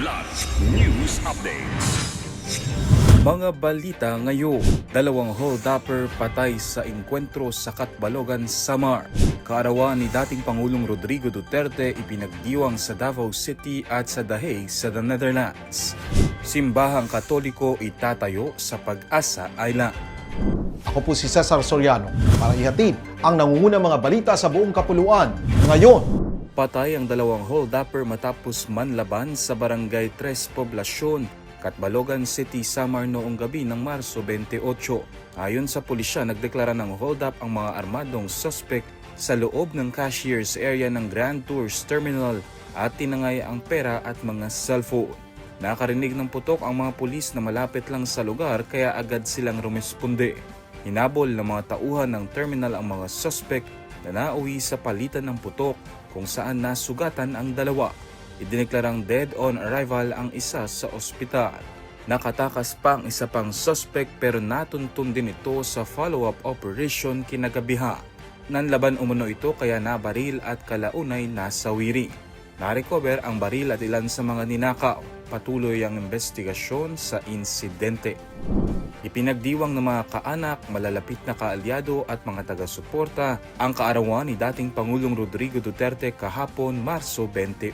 Kidlat News Updates. Mga balita ngayon, dalawang hold-upper patay sa engkwentro sa Catbalogan, Samar. Kaarawan ni dating Pangulong Rodrigo Duterte ipinagdiwang sa Davao City at sa The Hague sa the Netherlands. Simbahang Katoliko itatayo sa Pag-asa Island. Ako po si Cesar Soriano para ihatid ang nangungunang mga balita sa buong kapuluan ngayon. Patay ang dalawang hold-upper matapos manlaban sa Barangay 3 Poblasyon, Catbalogan City, Samar noong gabi ng Marso 28. Ayon sa pulisya, nagdeklara ng hold-up ang mga armadong suspect sa loob ng cashier's area ng Grand Tours Terminal at tinangay ang pera at mga cellphone. Nakarinig ng putok ang mga pulis na malapit lang sa lugar kaya agad silang rumesponde. Hinabol ng mga tauhan ng terminal ang mga suspect na nauwi sa palitan ng putok kung saan nasugatan ang dalawa. Idineklarang dead on arrival ang isa sa ospital. Nakatakas pa ang isa pang suspect pero natuntun din ito sa follow-up operation kinagabihan. Nanlaban umano ito kaya nabaril at kalaunay nasawiri. Narecover ang baril at ilan sa mga ninakaw. Patuloy ang investigasyon sa insidente. Ipinagdiwang ng mga kaanak, malalapit na kaalyado at mga taga-suporta ang kaarawan ni dating Pangulong Rodrigo Duterte kahapon Marso 28.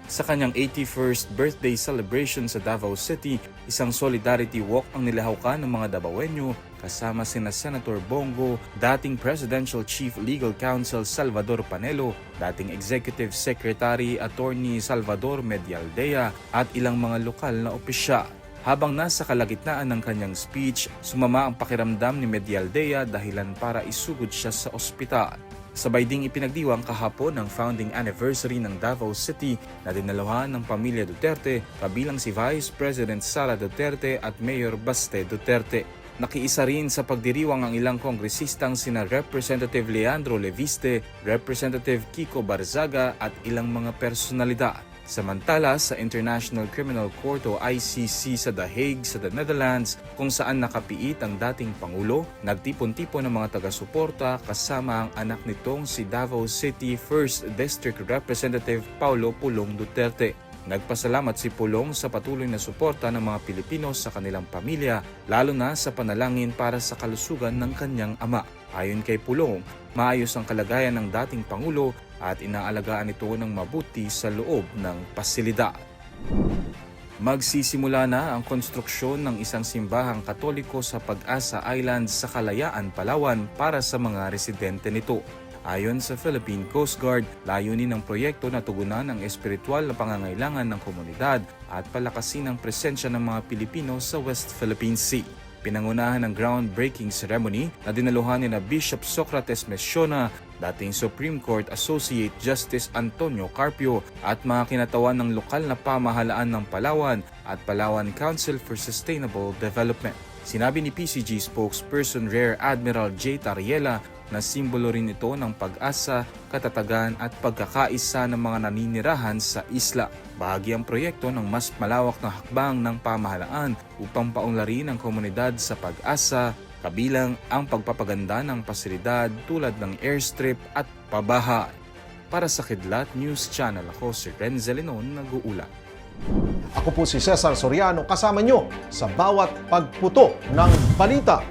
Sa kanyang 81st birthday celebration sa Davao City, isang solidarity walk ang nilahawkan ng mga Davaoenyo kasama sina Senator Bongo, dating Presidential Chief Legal Counsel Salvador Panelo, dating Executive Secretary Attorney Salvador Medialdea at ilang mga lokal na opisyal. Habang nasa kalagitnaan ng kanyang speech, sumama ang pakiramdam ni Medialdea dahilan para isugod siya sa ospital. Sabay ding ipinagdiwang kahapon ang founding anniversary ng Davao City na dinaluhan ng pamilya Duterte kabilang si Vice President Sara Duterte at Mayor Baste Duterte. Nakiisa rin sa pagdiriwang ang ilang kongresistang sina Representative Leandro Leviste, Representative Kiko Barzaga at ilang mga personalidad. Samantala sa International Criminal Court o ICC sa The Hague sa the Netherlands kung saan nakapiit ang dating Pangulo, nagtipon-tipon ng mga taga-suporta kasama ang anak nitong si Davao City 1st District Representative Paulo Pulong Duterte. Nagpasalamat si Pulong sa patuloy na suporta ng mga Pilipino sa kanilang pamilya, lalo na sa panalangin para sa kalusugan ng kanyang ama. Ayon kay Pulong, maayos ang kalagayan ng dating Pangulo at inaalagaan ito ng mabuti sa loob ng pasilidad. Magsisimula na ang konstruksyon ng isang simbahang Katoliko sa Pag-asa Island sa Kalayaan, Palawan para sa mga residente nito. Ayon sa Philippine Coast Guard, layunin ng proyekto na tugunan ang espiritual na pangangailangan ng komunidad at palakasin ang presensya ng mga Pilipino sa West Philippine Sea. Pinangunahan ng groundbreaking ceremony na dinaluhan ni Bishop Socrates Mesiona, dating Supreme Court Associate Justice Antonio Carpio at mga kinatawan ng lokal na pamahalaan ng Palawan at Palawan Council for Sustainable Development. Sinabi ni PCG spokesperson Rear Admiral J. Tariela na simbolo rin ito ng pag-asa, katatagan at pagkakaisa ng mga naninirahan sa isla. Bahagi ang proyekto ng mas malawak na hakbang ng pamahalaan upang paunlarin ang komunidad sa pag-asa, kabilang ang pagpapaganda ng pasilidad tulad ng airstrip at pabahay. Para sa Kidlat News Channel, ako si Renzel Lenon, nag-uulat. Ako po si Cesar Soriano kasama nyo sa bawat pagputo ng balita.